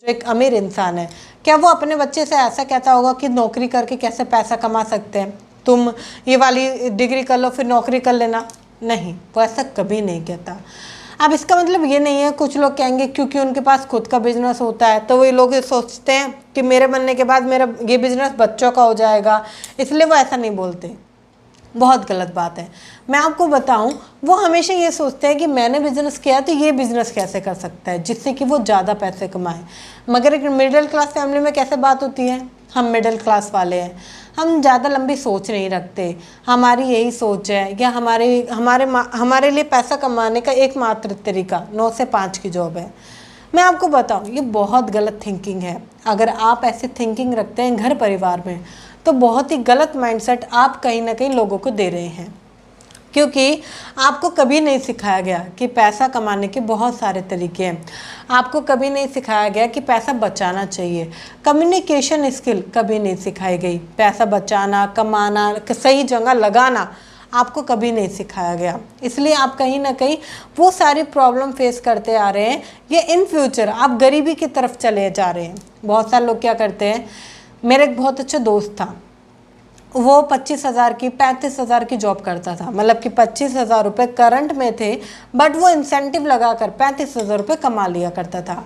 एक अमीर इंसान है, क्या वो अपने बच्चे से ऐसा कहता होगा कि नौकरी करके कैसे पैसा कमा सकते हैं, तुम ये वाली डिग्री कर लो फिर नौकरी कर लेना? नहीं, वो ऐसा कभी नहीं कहता। अब इसका मतलब ये नहीं है, कुछ लोग कहेंगे क्योंकि उनके पास खुद का बिजनेस होता है तो वो लोग सोचते हैं कि मेरे बनने के बाद मेरा ये बिजनेस बच्चों का हो जाएगा, इसलिए वो ऐसा नहीं बोलते। बहुत गलत बात है। मैं आपको बताऊं, वो हमेशा ये सोचते हैं कि मैंने बिजनेस किया तो ये बिजनेस कैसे कर सकता है जिससे कि वो ज़्यादा पैसे कमाए। मगर एक मिडिल क्लास फैमिली में कैसे बात होती है, हम मिडिल क्लास वाले हैं, हम ज़्यादा लंबी सोच नहीं रखते, हमारी यही सोच है या हमारे लिए पैसा कमाने का एकमात्र तरीका 9 से 5 की जॉब है। मैं आपको बताऊं, ये बहुत गलत थिंकिंग है। अगर आप ऐसी थिंकिंग रखते हैं घर परिवार में तो बहुत ही गलत माइंडसेट आप कहीं ना कहीं लोगों को दे रहे हैं, क्योंकि आपको कभी नहीं सिखाया गया कि पैसा कमाने के बहुत सारे तरीके हैं। आपको कभी नहीं सिखाया गया कि पैसा बचाना चाहिए। कम्युनिकेशन स्किल कभी नहीं सिखाई गई। पैसा बचाना, कमाना, सही जगह लगाना आपको कभी नहीं सिखाया गया। इसलिए आप कहीं ना कहीं वो सारी प्रॉब्लम फेस करते आ रहे हैं। ये इन फ्यूचर आप गरीबी की तरफ चले जा रहे हैं। बहुत सारे लोग क्या करते हैं, मेरा एक बहुत अच्छा दोस्त था, वो 25,000 की 35,000 की जॉब करता था, मतलब कि 25,000 रुपये करंट में थे, बट वो इंसेंटिव लगाकर 35,000 रुपये कमा लिया करता था।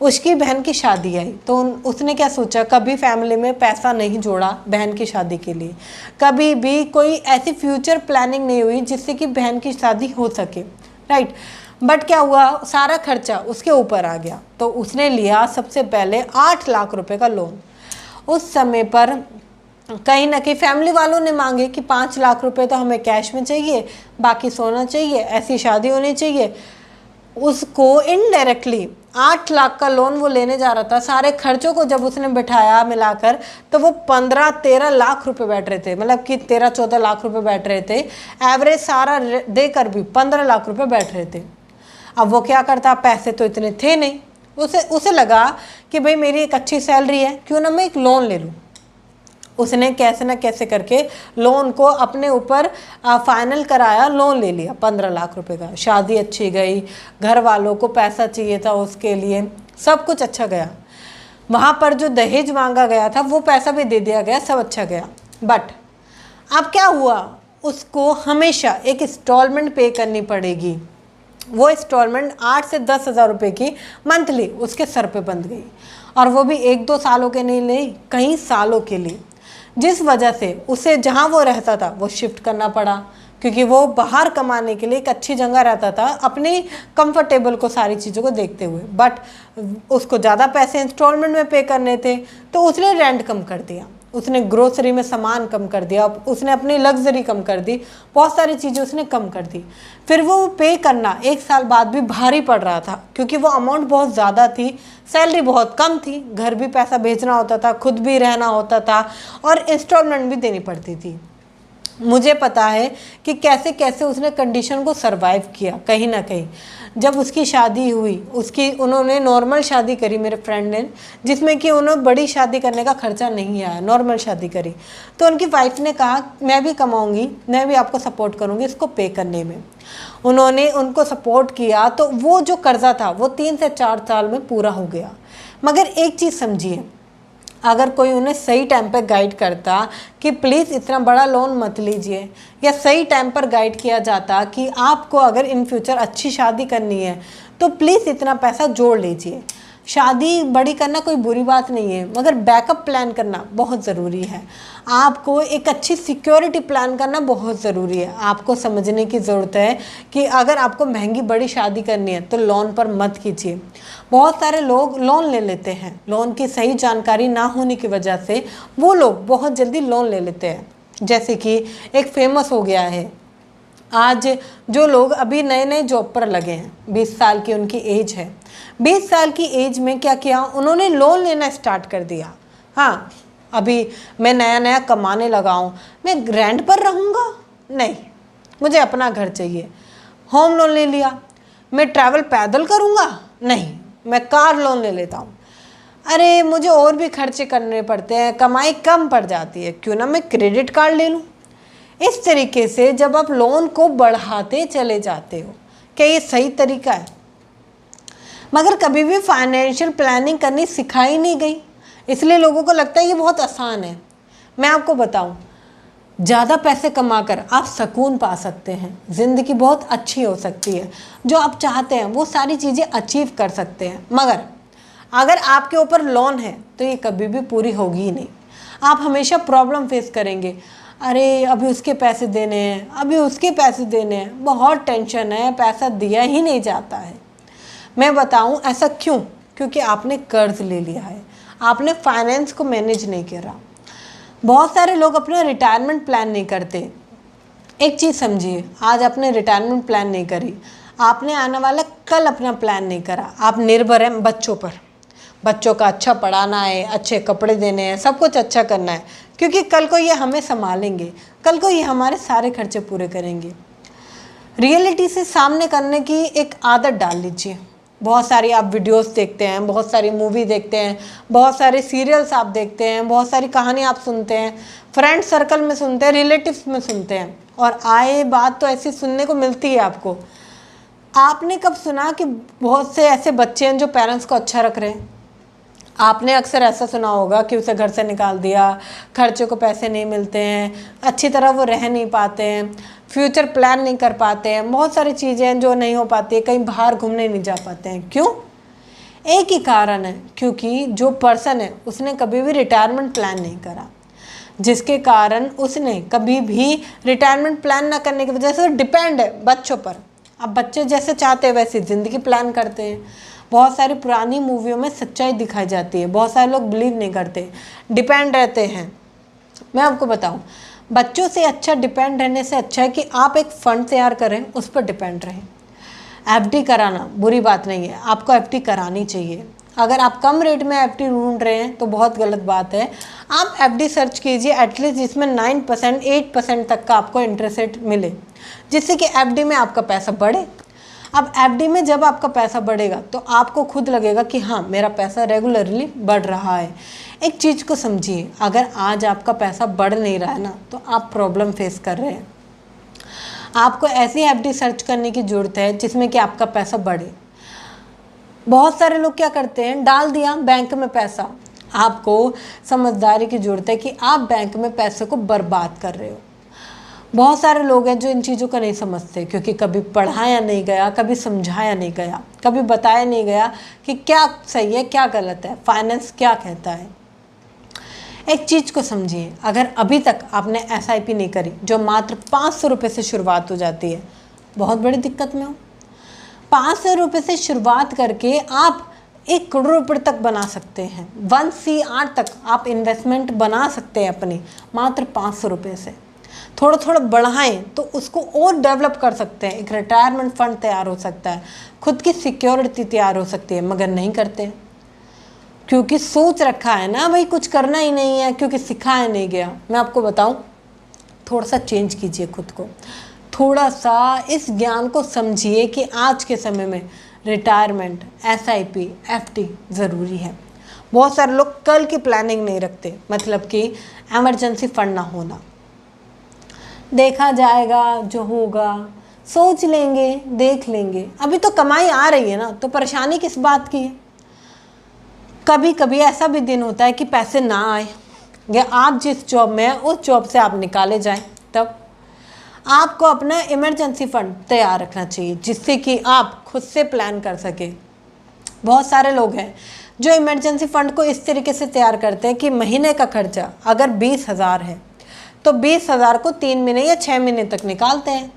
उसकी बहन की शादी आई तो उसने क्या सोचा, कभी फैमिली में पैसा नहीं जोड़ा बहन की शादी के लिए, कभी भी कोई ऐसी फ्यूचर प्लानिंग नहीं हुई जिससे कि बहन की शादी हो सके, राइट। बट क्या हुआ, सारा खर्चा उसके ऊपर आ गया। तो उसने लिया सबसे पहले 8 लाख रुपए का लोन। उस समय पर कहीं ना कहीं फैमिली वालों ने मांगे कि 5 लाख रुपए तो हमें कैश में चाहिए, बाकी सोना चाहिए, ऐसी शादी होनी चाहिए। उसको इनडायरेक्टली 8 लाख का लोन वो लेने जा रहा था। सारे खर्चों को जब उसने बिठाया मिलाकर तो वो 15-13 लाख रुपए बैठ रहे थे, मतलब कि 13-14 लाख रुपए बैठ रहे थे। एवरेज सारा देकर भी 15 लाख रुपए बैठ रहे थे। अब वो क्या करता, पैसे तो इतने थे नहीं, उसे लगा कि भाई मेरी एक अच्छी सैलरी है, क्यों ना मैं एक लोन ले लूँ। उसने कैसे ना कैसे करके लोन को अपने ऊपर फाइनल कराया, लोन ले लिया 15 लाख रुपए का। शादी अच्छी गई, घर वालों को पैसा चाहिए था उसके लिए, सब कुछ अच्छा गया। वहाँ पर जो दहेज मांगा गया था वो पैसा भी दे दिया गया, सब अच्छा गया। बट अब क्या हुआ, उसको हमेशा एक इंस्टॉलमेंट पे करनी पड़ेगी। वो इंस्टॉलमेंट 8 से 10,000 रुपये की मंथली उसके सर पे बंध गई, और वो भी 1-2 सालों के नहीं ली, कई सालों के लिए। जिस वजह से उसे जहाँ वो रहता था वो शिफ्ट करना पड़ा, क्योंकि वो बाहर कमाने के लिए एक अच्छी जगह रहता था अपनी कंफर्टेबल को सारी चीज़ों को देखते हुए। बट उसको ज़्यादा पैसे इंस्टॉलमेंट में पे करने थे तो उसने रेंट कम कर दिया, उसने ग्रोसरी में सामान कम कर दिया, उसने अपनी लग्जरी कम कर दी, बहुत सारी चीज़ें उसने कम कर दी। फिर वो पे करना 1 साल बाद भी भारी पड़ रहा था, क्योंकि वो अमाउंट बहुत ज़्यादा थी, सैलरी बहुत कम थी, घर भी पैसा भेजना होता था, खुद भी रहना होता था, और इंस्टॉलमेंट भी देनी पड़ती थी। मुझे पता है कि कैसे कैसे उसने कंडीशन को सरवाइव किया। कहीं ना कहीं जब उसकी शादी हुई, उन्होंने नॉर्मल शादी करी मेरे फ्रेंड ने, जिसमें कि उन्हें बड़ी शादी करने का खर्चा नहीं आया, नॉर्मल शादी करी। तो उनकी वाइफ ने कहा मैं भी कमाऊंगी, मैं भी आपको सपोर्ट करूंगी इसको पे करने में। उन्होंने उनको सपोर्ट किया तो वो जो कर्जा था वो 3 से 4 साल में पूरा हो गया। मगर एक चीज़ समझिए, अगर कोई उन्हें सही टाइम पर गाइड करता कि प्लीज़ इतना बड़ा लोन मत लीजिए, या सही टाइम पर गाइड किया जाता कि आपको अगर इन फ्यूचर अच्छी शादी करनी है तो प्लीज़ इतना पैसा जोड़ लीजिए। शादी बड़ी करना कोई बुरी बात नहीं है, मगर बैकअप प्लान करना बहुत ज़रूरी है। आपको एक अच्छी सिक्योरिटी प्लान करना बहुत ज़रूरी है। आपको समझने की ज़रूरत है कि अगर आपको महंगी बड़ी शादी करनी है तो लोन पर मत कीजिए। बहुत सारे लोग लोन ले लेते हैं, लोन की सही जानकारी ना होने की वजह से वो लोग बहुत जल्दी लोन ले लेते हैं। जैसे कि एक फेमस हो गया है आज, जो लोग अभी नए नए जॉब पर लगे हैं, 20 साल की उनकी एज है, 20 साल की एज में क्या किया उन्होंने, लोन लेना स्टार्ट कर दिया। हाँ, अभी मैं नया नया कमाने लगा हूँ, मैं रेंट पर रहूँगा नहीं, मुझे अपना घर चाहिए। होम लोन ले लिया। मैं ट्रैवल पैदल करूँगा नहीं, मैं कार लोन ले लेता हूँ। अरे मुझे और भी खर्चे करने पड़ते हैं, कमाई कम पड़ जाती है, क्यों ना मैं क्रेडिट कार्ड ले लूँ। इस तरीके से जब आप लोन को बढ़ाते चले जाते हो, क्या ये सही तरीका है? मगर कभी भी फाइनेंशियल प्लानिंग करनी सिखाई नहीं गई, इसलिए लोगों को लगता है ये बहुत आसान है। मैं आपको बताऊं, ज़्यादा पैसे कमाकर आप सुकून पा सकते हैं, ज़िंदगी बहुत अच्छी हो सकती है, जो आप चाहते हैं वो सारी चीज़ें अचीव कर सकते हैं। मगर अगर आपके ऊपर लोन है तो ये कभी भी पूरी होगी ही नहीं। आप हमेशा प्रॉब्लम फेस करेंगे, अरे अभी उसके पैसे देने हैं, अभी उसके पैसे देने हैं, बहुत टेंशन है, पैसा दिया ही नहीं जाता है। मैं बताऊं ऐसा क्यों? क्योंकि आपने कर्ज ले लिया है, आपने फाइनेंस को मैनेज नहीं करा। बहुत सारे लोग अपना रिटायरमेंट प्लान नहीं करते। एक चीज़ समझिए, आज आपने रिटायरमेंट प्लान नहीं करी, आपने आने वाला कल अपना प्लान नहीं करा। आप निर्भर हैं बच्चों पर, बच्चों का अच्छा पढ़ाना है, अच्छे कपड़े देने हैं, सब कुछ अच्छा करना है, क्योंकि कल को ये हमें संभालेंगे, कल को ये हमारे सारे खर्चे पूरे करेंगे। रियलिटी से सामने करने की एक आदत डाल लीजिए। बहुत सारी आप वीडियोस देखते हैं, बहुत सारी मूवी देखते हैं, बहुत सारे सीरियल्स आप देखते हैं, बहुत सारी कहानी आप सुनते हैं, फ्रेंड सर्कल में सुनते हैं, रिलेटिव्स में सुनते हैं, और आए बात तो ऐसी सुनने को मिलती है आपको। आपने कब सुना कि बहुत से ऐसे बच्चे हैं जो पेरेंट्स को अच्छा रख रहे हैं? आपने अक्सर ऐसा सुना होगा कि उसे घर से निकाल दिया, खर्चे को पैसे नहीं मिलते हैं, अच्छी तरह वो रह नहीं पाते हैं, फ्यूचर प्लान नहीं कर पाते हैं, बहुत सारी चीज़ें जो नहीं हो पाती है, कहीं बाहर घूमने नहीं जा पाते हैं। क्यों? एक ही कारण है, क्योंकि जो पर्सन है उसने कभी भी रिटायरमेंट प्लान नहीं करा, जिसके कारण उसने कभी भी रिटायरमेंट प्लान ना करने की वजह से डिपेंड है बच्चों पर। अब बच्चे जैसे चाहते हैं वैसे ज़िंदगी प्लान करते हैं। बहुत सारी पुरानी मूवियों में सच्चाई दिखाई जाती है, बहुत सारे लोग बिलीव नहीं करते, डिपेंड रहते हैं। मैं आपको बताऊं, बच्चों से अच्छा डिपेंड रहने से अच्छा है कि आप एक फ़ंड तैयार करें, उस पर डिपेंड रहें। एफडी कराना बुरी बात नहीं है, आपको एफडी करानी चाहिए। अगर आप कम रेट में एफडी ढूंढ रहे हैं तो बहुत गलत बात है। आप एफडी सर्च कीजिए एटलीस्ट जिसमें 9% 8% तक का आपको इंटरेस्ट रेट मिले, जिससे कि एफडी में आपका पैसा बढ़े। अब एफडी में जब आपका पैसा बढ़ेगा तो आपको खुद लगेगा कि हाँ, मेरा पैसा रेगुलरली बढ़ रहा है। एक चीज़ को समझिए, अगर आज आपका पैसा बढ़ नहीं रहा है ना, तो आप प्रॉब्लम फेस कर रहे हैं। आपको ऐसी एफडी सर्च करने की ज़रूरत है जिसमें कि आपका पैसा बढ़े। बहुत सारे लोग क्या करते हैं, डाल दिया बैंक में पैसा। आपको समझदारी की ज़रूरत है कि आप बैंक में पैसे को बर्बाद कर रहे हो। बहुत सारे लोग हैं जो इन चीज़ों को नहीं समझते, क्योंकि कभी पढ़ाया नहीं गया, कभी समझाया नहीं गया, कभी बताया नहीं गया कि क्या सही है क्या गलत है, फाइनेंस क्या कहता है। एक चीज़ को समझिए, अगर अभी तक आपने SIP नहीं करी, जो मात्र 500 रुपये से शुरुआत हो जाती है, बहुत बड़ी दिक्कत में हो। 500 रुपये से शुरुआत करके आप 1 करोड़ रुपये तक बना सकते हैं, 1 CR तक आप इन्वेस्टमेंट बना सकते हैं अपनी, मात्र 500 रुपये से। थोड़ा थोड़ा बढ़ाएं तो उसको और डेवलप कर सकते हैं। एक रिटायरमेंट फंड तैयार हो सकता है, खुद की सिक्योरिटी तैयार हो सकती है, मगर नहीं करते क्योंकि सोच रखा है ना भाई कुछ करना ही नहीं है, क्योंकि सिखाया नहीं गया। मैं आपको बताऊं, थोड़ा सा चेंज कीजिए खुद को, थोड़ा सा इस ज्ञान को समझिए कि आज के समय में रिटायरमेंट, SIP, FD ज़रूरी है। बहुत सारे लोग कल की प्लानिंग नहीं रखते, मतलब कि एमरजेंसी फंड ना होना, देखा जाएगा जो होगा, सोच लेंगे, देख लेंगे। अभी तो कमाई आ रही है ना, तो परेशानी किस बात की है। कभी कभी ऐसा भी दिन होता है कि पैसे ना आए, या आप जिस जॉब में हैं उस जॉब से आप निकाले जाएं, तब आपको अपना इमरजेंसी फंड तैयार रखना चाहिए, जिससे कि आप खुद से प्लान कर सके। बहुत सारे लोग हैं जो इमरजेंसी फंड को इस तरीके से तैयार करते हैं कि महीने का खर्चा अगर 20,000 है तो 20,000 को 3 महीने या 6 महीने तक निकालते हैं।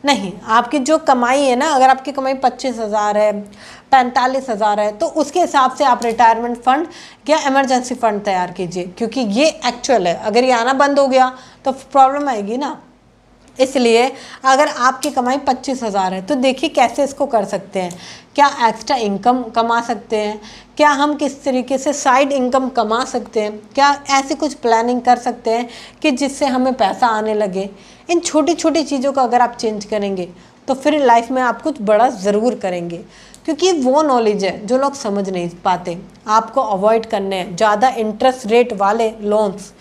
नहीं, आपकी जो कमाई है ना, अगर आपकी कमाई 25,000 है, 45,000 है, तो उसके हिसाब से आप रिटायरमेंट फंड या इमरजेंसी फंड तैयार कीजिए, क्योंकि ये एक्चुअल है। अगर ये आना बंद हो गया तो प्रॉब्लम आएगी ना। इसलिए अगर आपकी कमाई 25,000 है तो देखिए कैसे इसको कर सकते हैं। क्या एक्स्ट्रा इनकम कमा सकते हैं, क्या हम किस तरीके से साइड इनकम कमा सकते हैं, क्या ऐसी कुछ प्लानिंग कर सकते हैं कि जिससे हमें पैसा आने लगे। इन छोटी छोटी चीज़ों को अगर आप चेंज करेंगे तो फिर लाइफ में आप कुछ बड़ा ज़रूर करेंगे, क्योंकि वो नॉलेज है जो लोग समझ नहीं पाते। आपको अवॉइड करने हैं ज़्यादा इंटरेस्ट रेट वाले लोन्स।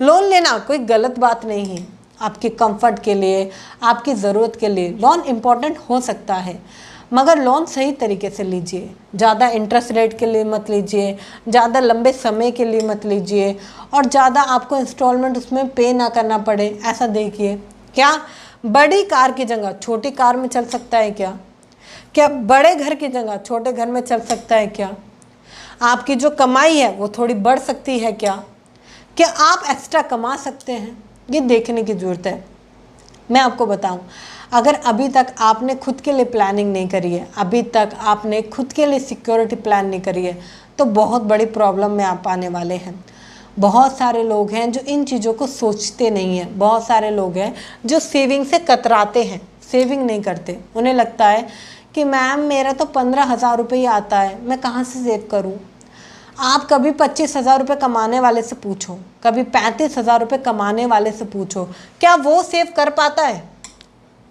लोन लेना कोई गलत बात नहीं है, आपके कंफर्ट के लिए, आपकी ज़रूरत के लिए लोन इम्पॉर्टेंट हो सकता है, मगर लोन सही तरीके से लीजिए, ज़्यादा इंटरेस्ट रेट के लिए मत लीजिए, ज़्यादा लंबे समय के लिए मत लीजिए, और ज़्यादा आपको इंस्टॉलमेंट उसमें पे ना करना पड़े ऐसा देखिए। क्या बड़ी कार की जगह छोटी कार में चल सकता है क्या? क्या बड़े घर की जगह छोटे घर में चल सकता है क्या? आपकी जो कमाई है वो थोड़ी बढ़ सकती है क्या? क्या आप एक्स्ट्रा कमा सकते हैं? ये देखने की ज़रूरत है। मैं आपको बताऊं, अगर अभी तक आपने खुद के लिए प्लानिंग नहीं करी है, अभी तक आपने खुद के लिए सिक्योरिटी प्लान नहीं करी है, तो बहुत बड़ी प्रॉब्लम में आप आने वाले हैं। बहुत सारे लोग हैं जो इन चीज़ों को सोचते नहीं हैं। बहुत सारे लोग हैं जो सेविंग से कतराते हैं, सेविंग नहीं करते। उन्हें लगता है कि मैम मेरा तो 15,000 रुपये ही आता है, मैं कहाँ से सेव करूँ? आप कभी 25,000 रुपये कमाने वाले से पूछो, कभी 35,000 रुपये कमाने वाले से पूछो, क्या वो सेव कर पाता है?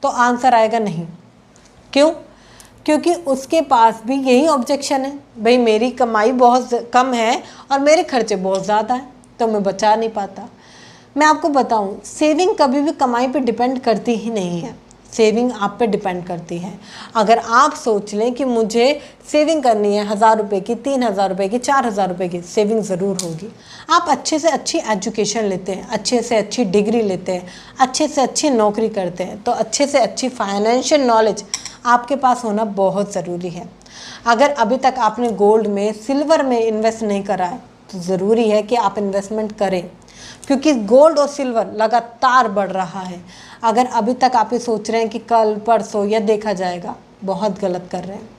तो आंसर आएगा नहीं। क्यों? क्योंकि उसके पास भी यही ऑब्जेक्शन है, भाई मेरी कमाई बहुत कम है और मेरे खर्चे बहुत ज़्यादा हैं, तो मैं बचा नहीं पाता। मैं आपको बताऊं, सेविंग कभी भी कमाई पे डिपेंड करती ही नहीं है, सेविंग आप पे डिपेंड करती है। अगर आप सोच लें कि मुझे सेविंग करनी है 1,000 रुपये की, 3,000 रुपये की, 4,000 रुपये की, सेविंग ज़रूर होगी। आप अच्छे से अच्छी एजुकेशन लेते हैं, अच्छे से अच्छी डिग्री लेते हैं, अच्छे से अच्छी नौकरी करते हैं, तो अच्छे से अच्छी फाइनेंशियल नॉलेज आपके पास होना बहुत ज़रूरी है। अगर अभी तक आपने गोल्ड में, सिल्वर में इन्वेस्ट नहीं करा है, तो ज़रूरी है कि आप इन्वेस्टमेंट करें, क्योंकि गोल्ड और सिल्वर लगातार बढ़ रहा है। अगर अभी तक आप ये सोच रहे हैं कि कल परसों या देखा जाएगा, बहुत गलत कर रहे हैं।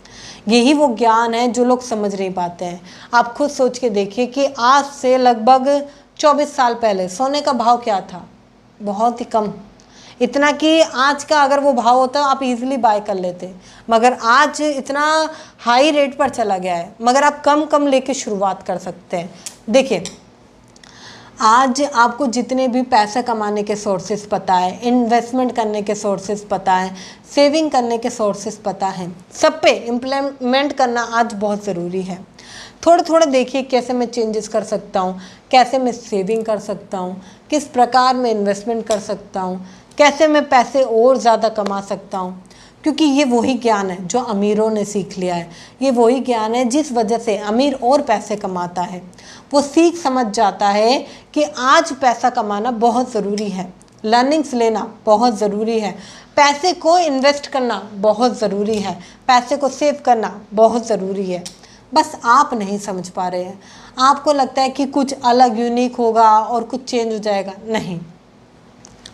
यही वो ज्ञान है जो लोग समझ नहीं पाते हैं। आप खुद सोच के देखिए कि आज से लगभग 24 साल पहले सोने का भाव क्या था? बहुत ही कम, इतना कि आज का अगर वो भाव होता आप इजीली बाय कर लेते, मगर आज इतना हाई रेट पर चला गया है। मगर आप कम कम लेके शुरुआत कर सकते हैं। देखिए, आज आपको जितने भी पैसा कमाने के सोर्सेज पता है, इन्वेस्टमेंट करने के सोर्सेज पता है, सेविंग करने के सोर्सेज पता हैं, सब पे इम्प्लीमेंट करना आज बहुत ज़रूरी है। थोड़ा थोड़ा देखिए कैसे मैं चेंजेस कर सकता हूँ, कैसे मैं सेविंग कर सकता हूँ, किस प्रकार मैं इन्वेस्टमेंट कर सकता हूँ, कैसे मैं पैसे और ज़्यादा कमा सकता हूँ। क्योंकि ये वही ज्ञान है जो अमीरों ने सीख लिया है, ये वही ज्ञान है जिस वजह से अमीर और पैसे कमाता है। वो सीख समझ जाता है कि आज पैसा कमाना बहुत ज़रूरी है, लर्निंग्स लेना बहुत ज़रूरी है, पैसे को इन्वेस्ट करना बहुत ज़रूरी है, पैसे को सेव करना बहुत ज़रूरी है। बस आप नहीं समझ पा रहे हैं। आपको लगता है कि कुछ अलग यूनिक होगा और कुछ चेंज हो जाएगा। नहीं,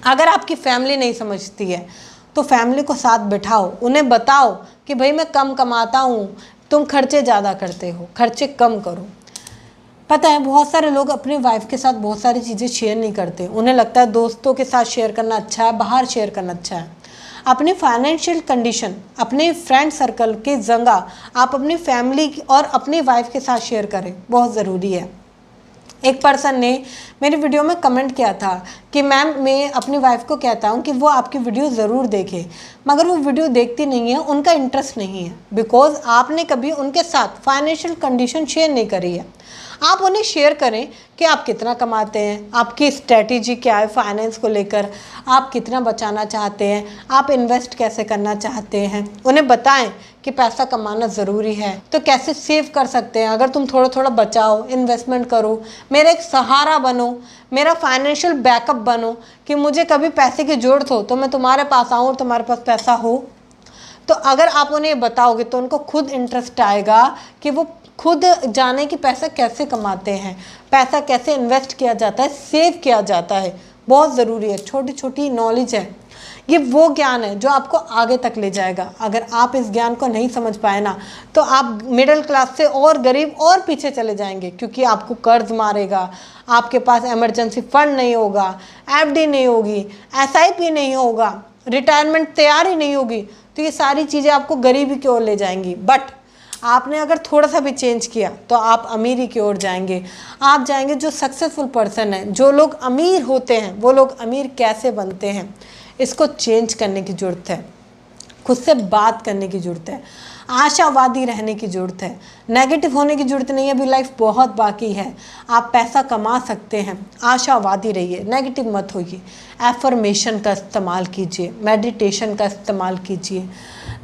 अगर आपकी फैमिली नहीं समझती है तो फैमिली को साथ बिठाओ, उन्हें बताओ कि भाई मैं कम कमाता हूँ, तुम खर्चे ज़्यादा करते हो, खर्चे कम करो। पता है बहुत सारे लोग अपनी वाइफ के साथ बहुत सारी चीज़ें शेयर नहीं करते। उन्हें लगता है दोस्तों के साथ शेयर करना अच्छा है, बाहर शेयर करना अच्छा है। अपनी फाइनेंशियल कंडीशन अपने फ्रेंड सर्कल की जगह आप अपनी फैमिली और अपनी वाइफ के साथ शेयर करें, बहुत ज़रूरी है। एक पर्सन ने मेरी वीडियो में कमेंट किया था कि मैम मैं अपनी वाइफ को कहता हूँ कि वो आपकी वीडियो ज़रूर देखे, मगर वो वीडियो देखती नहीं है, उनका इंटरेस्ट नहीं है, बिकॉज़ आपने कभी उनके साथ फाइनेंशियल कंडीशन शेयर नहीं करी है। आप उन्हें शेयर करें कि आप कितना कमाते हैं, आपकी स्ट्रेटेजी क्या है फाइनेंस को लेकर, आप कितना बचाना चाहते हैं, आप इन्वेस्ट कैसे करना चाहते हैं। उन्हें बताएं कि पैसा कमाना ज़रूरी है, तो कैसे सेव कर सकते हैं। अगर तुम थोड़ा थोड़ा बचाओ, इन्वेस्टमेंट करो, मेरा एक सहारा बनो, मेरा फाइनेंशियल बैकअप बनो, कि मुझे कभी पैसे की ज़रूरत हो तो मैं तुम्हारे पास आऊँ और तुम्हारे पास पैसा हो। तो अगर आप उन्हें बताओगे तो उनको खुद इंटरेस्ट आएगा कि वो खुद जाने कि पैसा कैसे कमाते हैं, पैसा कैसे इन्वेस्ट किया जाता है, सेव किया जाता है। बहुत ज़रूरी है, छोटी छोटी नॉलेज है, ये वो ज्ञान है जो आपको आगे तक ले जाएगा। अगर आप इस ज्ञान को नहीं समझ पाए ना, तो आप मिडिल क्लास से और गरीब और पीछे चले जाएंगे, क्योंकि आपको कर्ज मारेगा, आपके पास इमरजेंसी फंड नहीं होगा, एफडी नहीं होगी, एसआईपी नहीं होगा, रिटायरमेंट तैयारी नहीं होगी, तो ये सारी चीज़ें आपको गरीबी की ओर ले जाएंगी। बट आपने अगर थोड़ा सा भी चेंज किया तो आप अमीरी की ओर जाएंगे। आप जाएंगे, जो सक्सेसफुल पर्सन है, जो लोग अमीर होते हैं, वो लोग अमीर कैसे बनते हैं, इसको चेंज करने की ज़रूरत है। खुद से बात करने की ज़रूरत है, आशावादी रहने की ज़रूरत है, नेगेटिव होने की ज़रूरत नहीं है। अभी लाइफ बहुत बाकी है, आप पैसा कमा सकते हैं, आशावादी रहिए, नेगेटिव मत होइए। एफर्मेशन का इस्तेमाल कीजिए, मेडिटेशन का इस्तेमाल कीजिए,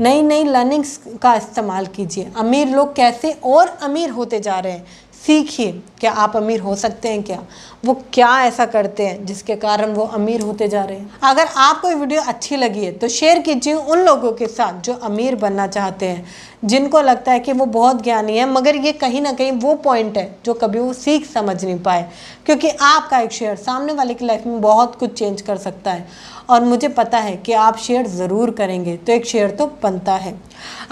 नई नई लर्निंग्स का इस्तेमाल कीजिए। अमीर लोग कैसे और अमीर होते जा रहे हैं, सीखिए। क्या आप अमीर हो सकते हैं क्या? वो क्या ऐसा करते हैं जिसके कारण वो अमीर होते जा रहे हैं? अगर आपको ये वीडियो अच्छी लगी है तो शेयर कीजिए उन लोगों के साथ जो अमीर बनना चाहते हैं, जिनको लगता है कि वो बहुत ज्ञानी है मगर ये कहीं ना कहीं वो पॉइंट है जो कभी वो सीख समझ नहीं पाए। क्योंकि आपका एक शेयर सामने वाले की लाइफ में बहुत कुछ चेंज कर सकता है और मुझे पता है कि आप शेयर ज़रूर करेंगे, तो एक शेयर तो बनता है।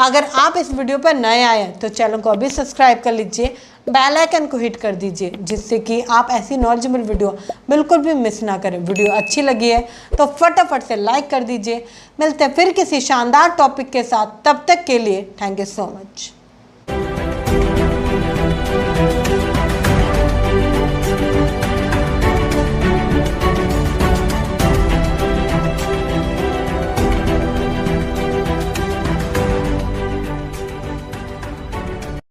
अगर आप इस वीडियो पर नए आए हैं तो चैनल को अभी सब्सक्राइब कर लीजिए, बेल आइकन को हिट कर दीजिए, जिससे कि आप ऐसी नॉलेजेबल वीडियो बिल्कुल भी मिस ना करें। वीडियो अच्छी लगी है तो फटाफट से लाइक कर दीजिए। मिलते हैं फिर किसी शानदार टॉपिक के साथ, तब तक के लिए थैंक यू सो मच।